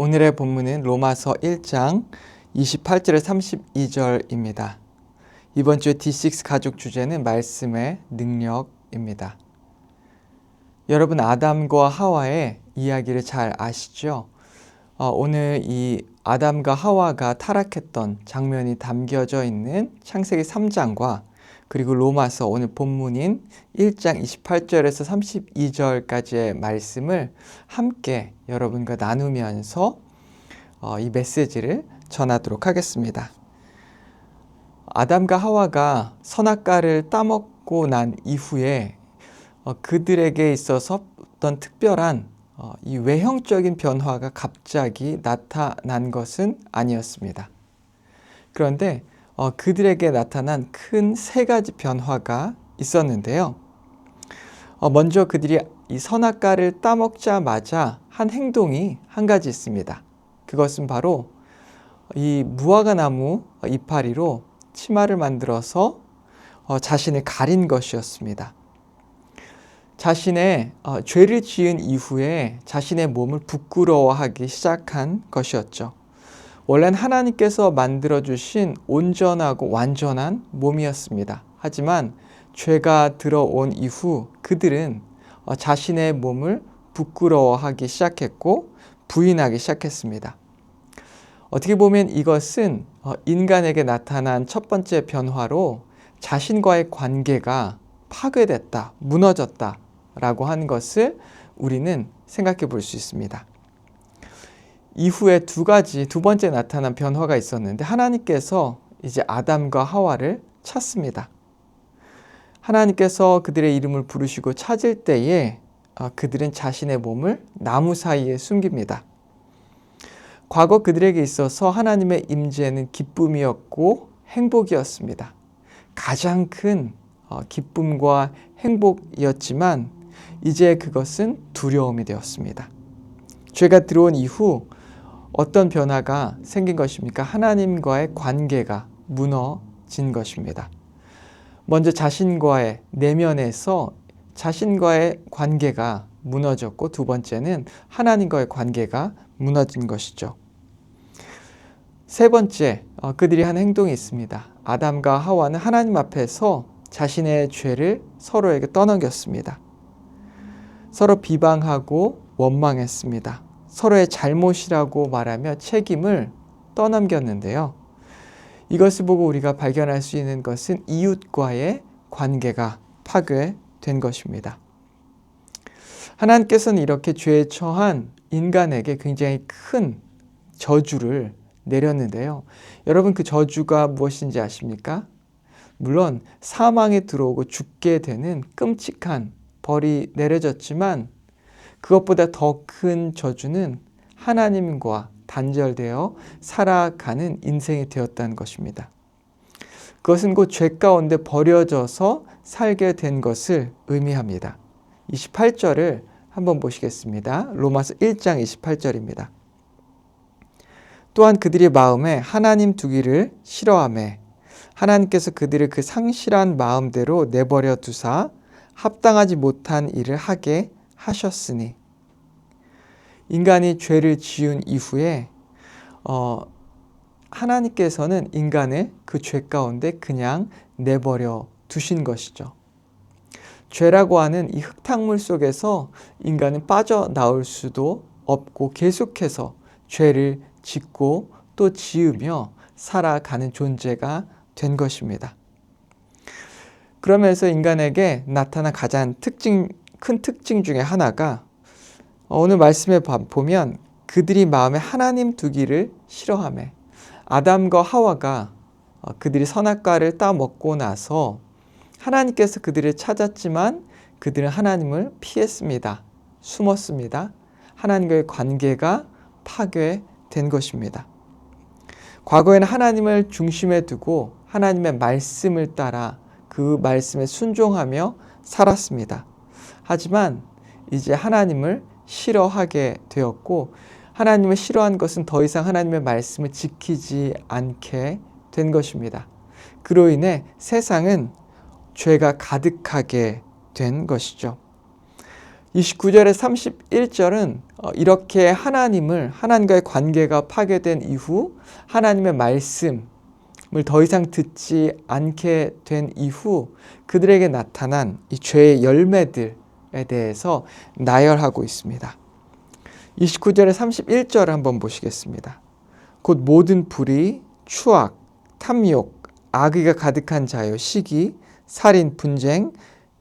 오늘의 본문은 로마서 1장 28절에서 32절입니다. 이번 주의 D6 가족 주제는 말씀의 능력입니다. 여러분, 아담과 하와의 이야기를 잘 아시죠? 오늘 이 아담과 하와가 타락했던 장면이 담겨져 있는 창세기 3장과 그리고 로마서 오늘 본문인 1장 28절에서 32절까지의 말씀을 함께 여러분과 나누면서 이 메시지를 전하도록 하겠습니다. 아담과 하와가 선악과를 따먹고 난 이후에 그들에게 있어서 어떤 특별한 이 외형적인 변화가 갑자기 나타난 것은 아니었습니다. 그런데 그들에게 나타난 큰 세 가지 변화가 있었는데요. 먼저 그들이 이 선악과를 따먹자마자 한 행동이 한 가지 있습니다. 그것은 바로 이 무화과 나무 이파리로 치마를 만들어서 자신을 가린 것이었습니다. 자신의 죄를 지은 이후에 자신의 몸을 부끄러워하기 시작한 것이었죠. 원래는 하나님께서 만들어주신 온전하고 완전한 몸이었습니다. 하지만 죄가 들어온 이후 그들은 자신의 몸을 부끄러워하기 시작했고 부인하기 시작했습니다. 어떻게 보면 이것은 인간에게 나타난 첫 번째 변화로 자신과의 관계가 파괴됐다, 무너졌다라고 하는 것을 우리는 생각해 볼 수 있습니다. 이후에 두 번째 나타난 변화가 있었는데 하나님께서 이제 아담과 하와를 찾습니다. 하나님께서 그들의 이름을 부르시고 찾을 때에 그들은 자신의 몸을 나무 사이에 숨깁니다. 과거 그들에게 있어서 하나님의 임재는 기쁨이었고 행복이었습니다. 가장 큰 기쁨과 행복이었지만 이제 그것은 두려움이 되었습니다. 죄가 들어온 이후 어떤 변화가 생긴 것입니까? 하나님과의 관계가 무너진 것입니다. 먼저 자신과의 내면에서 자신과의 관계가 무너졌고 두 번째는 하나님과의 관계가 무너진 것이죠. 세 번째, 그들이 한 행동이 있습니다. 아담과 하와는 하나님 앞에서 자신의 죄를 서로에게 떠넘겼습니다. 서로 비방하고 원망했습니다. 서로의 잘못이라고 말하며 책임을 떠넘겼는데요. 이것을 보고 우리가 발견할 수 있는 것은 이웃과의 관계가 파괴된 것입니다. 하나님께서는 이렇게 죄에 처한 인간에게 굉장히 큰 저주를 내렸는데요. 여러분, 그 저주가 무엇인지 아십니까? 물론 사망에 들어오고 죽게 되는 끔찍한 벌이 내려졌지만 그것보다 더 큰 저주는 하나님과 단절되어 살아가는 인생이 되었다는 것입니다. 그것은 곧 죄 가운데 버려져서 살게 된 것을 의미합니다. 28절을 한번 보시겠습니다. 로마서 1장 28절입니다. 또한 그들의 마음에 하나님 두기를 싫어하매 하나님께서 그들을 그 상실한 마음대로 내버려 두사 합당하지 못한 일을 하게 하셨으니, 인간이 죄를 지은 이후에 하나님께서는 인간을 그 죄 가운데 그냥 내버려 두신 것이죠. 죄라고 하는 이 흙탕물 속에서 인간은 빠져나올 수도 없고 계속해서 죄를 짓고 또 지으며 살아가는 존재가 된 것입니다. 그러면서 인간에게 나타난 가장 큰 특징 중에 하나가 오늘 말씀에 보면 그들이 마음에 하나님 두기를 싫어하매, 아담과 하와가 그들이 선악과를 따먹고 나서 하나님께서 그들을 찾았지만 그들은 하나님을 피했습니다. 숨었습니다. 하나님과의 관계가 파괴된 것입니다. 과거에는 하나님을 중심에 두고 하나님의 말씀을 따라 그 말씀에 순종하며 살았습니다. 하지만 이제 하나님을 싫어하게 되었고 하나님을 싫어한 것은 더 이상 하나님의 말씀을 지키지 않게 된 것입니다. 그로 인해 세상은 죄가 가득하게 된 것이죠. 29절에 31절은 이렇게 하나님과의 관계가 파괴된 이후 하나님의 말씀을 더 이상 듣지 않게 된 이후 그들에게 나타난 이 죄의 열매들에 대해서 나열하고 있습니다. 29절에 31절을 한번 보시겠습니다. 곧 모든 불의, 추악, 탐욕, 악의가 가득한 자여 시기, 살인, 분쟁,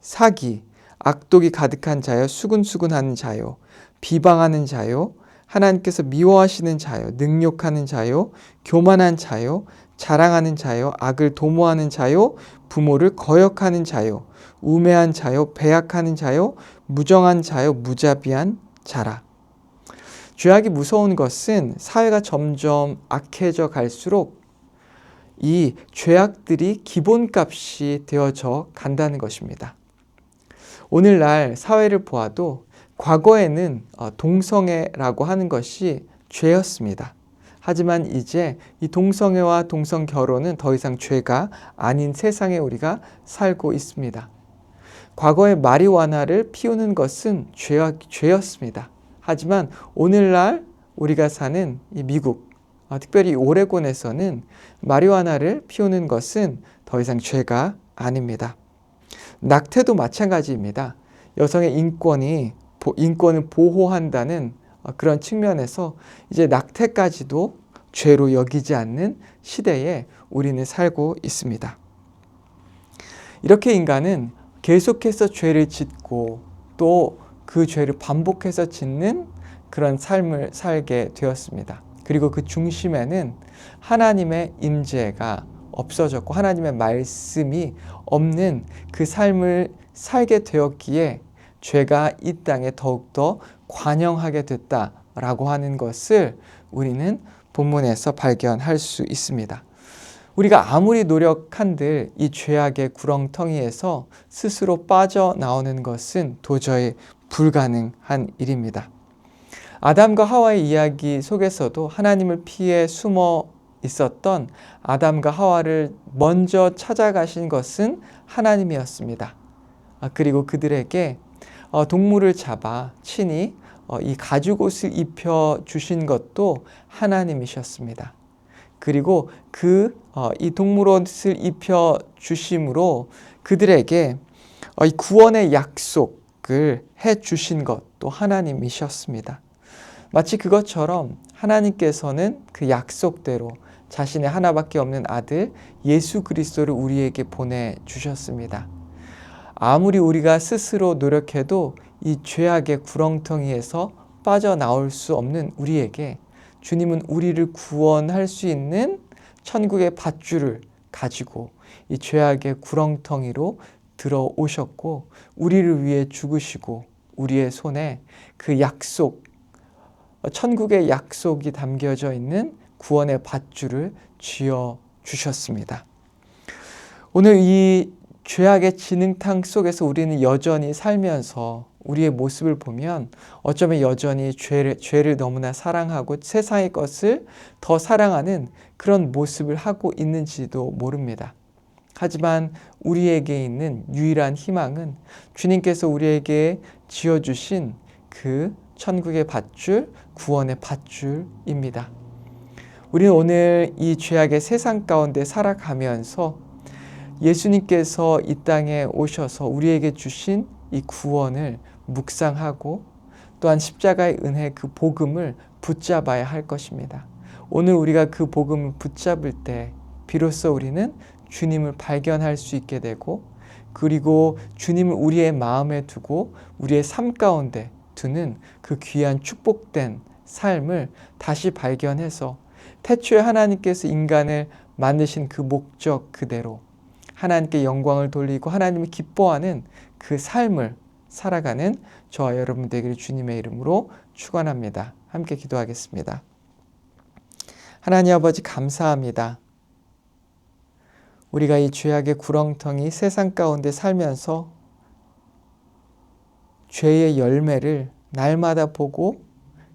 사기, 악독이 가득한 자여 수군수군하는 자여 비방하는 자여 하나님께서 미워하시는 자여 능욕하는 자여 교만한 자여 자랑하는 자여 악을 도모하는 자여 부모를 거역하는 자여 우매한 자여 배약하는 자여 무정한 자여 무자비한 자라. 죄악이 무서운 것은 사회가 점점 악해져 갈수록 이 죄악들이 기본값이 되어져 간다는 것입니다. 오늘날 사회를 보아도 과거에는 동성애라고 하는 것이 죄였습니다. 하지만 이제 이 동성애와 동성결혼은 더 이상 죄가 아닌 세상에 우리가 살고 있습니다. 과거에 마리화나를 피우는 것은 죄였습니다. 하지만 오늘날 우리가 사는 이 미국, 특별히 오레곤에서는 마리화나를 피우는 것은 더 이상 죄가 아닙니다. 낙태도 마찬가지입니다. 여성의 인권을 보호한다는 그런 측면에서 이제 낙태까지도 죄로 여기지 않는 시대에 우리는 살고 있습니다. 이렇게 인간은 계속해서 죄를 짓고 또 그 죄를 반복해서 짓는 그런 삶을 살게 되었습니다. 그리고 그 중심에는 하나님의 임재가 없어졌고 하나님의 말씀이 없는 그 삶을 살게 되었기에 죄가 이 땅에 더욱더 관영하게 됐다라고 하는 것을 우리는 본문에서 발견할 수 있습니다. 우리가 아무리 노력한들 이 죄악의 구렁텅이에서 스스로 빠져나오는 것은 도저히 불가능한 일입니다. 아담과 하와의 이야기 속에서도 하나님을 피해 숨어 있었던 아담과 하와를 먼저 찾아가신 것은 하나님이었습니다. 그리고 그들에게 동물을 잡아 친히 이 가죽옷을 입혀 주신 것도 하나님이셨습니다. 그리고 이 동물옷을 입혀 주심으로 그들에게 이 구원의 약속을 해 주신 것도 하나님이셨습니다. 마치 그것처럼 하나님께서는 그 약속대로 자신의 하나밖에 없는 아들 예수 그리스도를 우리에게 보내주셨습니다. 아무리 우리가 스스로 노력해도 이 죄악의 구렁텅이에서 빠져나올 수 없는 우리에게 주님은 우리를 구원할 수 있는 천국의 밧줄을 가지고 이 죄악의 구렁텅이로 들어오셨고 우리를 위해 죽으시고 우리의 손에 그 약속, 천국의 약속이 담겨져 있는 구원의 밧줄을 쥐어 주셨습니다. 오늘 이 죄악의 진흙탕 속에서 우리는 여전히 살면서 우리의 모습을 보면 어쩌면 여전히 죄를 너무나 사랑하고 세상의 것을 더 사랑하는 그런 모습을 하고 있는지도 모릅니다. 하지만 우리에게 있는 유일한 희망은 주님께서 우리에게 지어주신 그 천국의 밧줄, 구원의 밧줄입니다. 우리는 오늘 이 죄악의 세상 가운데 살아가면서 예수님께서 이 땅에 오셔서 우리에게 주신 이 구원을 묵상하고 또한 십자가의 은혜 그 복음을 붙잡아야 할 것입니다. 오늘 우리가 그 복음을 붙잡을 때 비로소 우리는 주님을 발견할 수 있게 되고 그리고 주님을 우리의 마음에 두고 우리의 삶 가운데 두는 그 귀한 축복된 삶을 다시 발견해서 태초에 하나님께서 인간을 만드신 그 목적 그대로 하나님께 영광을 돌리고 하나님을 기뻐하는 그 삶을 살아가는 저와 여러분 되기를 주님의 이름으로 축원합니다. 함께 기도하겠습니다. 하나님 아버지 감사합니다. 우리가 이 죄악의 구렁텅이 세상 가운데 살면서 죄의 열매를 날마다 보고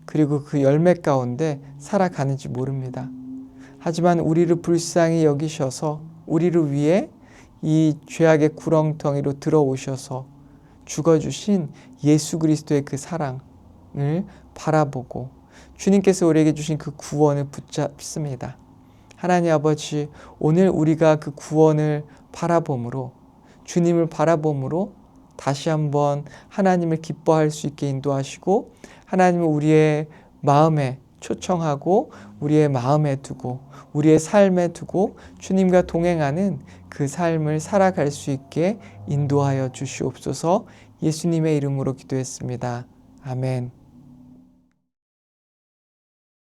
그리고 그 열매 가운데 살아가는지 모릅니다. 하지만 우리를 불쌍히 여기셔서 우리를 위해 이 죄악의 구렁텅이로 들어오셔서 죽어주신 예수 그리스도의 그 사랑을 바라보고 주님께서 우리에게 주신 그 구원을 붙잡습니다. 하나님 아버지, 오늘 우리가 그 구원을 바라봄으로, 주님을 바라봄으로 다시 한번 하나님을 기뻐할 수 있게 인도하시고 하나님을 우리의 마음에 초청하고 우리의 마음에 두고 우리의 삶에 두고 주님과 동행하는 그 삶을 살아갈 수 있게 인도하여 주시옵소서. 예수님의 이름으로 기도했습니다. 아멘.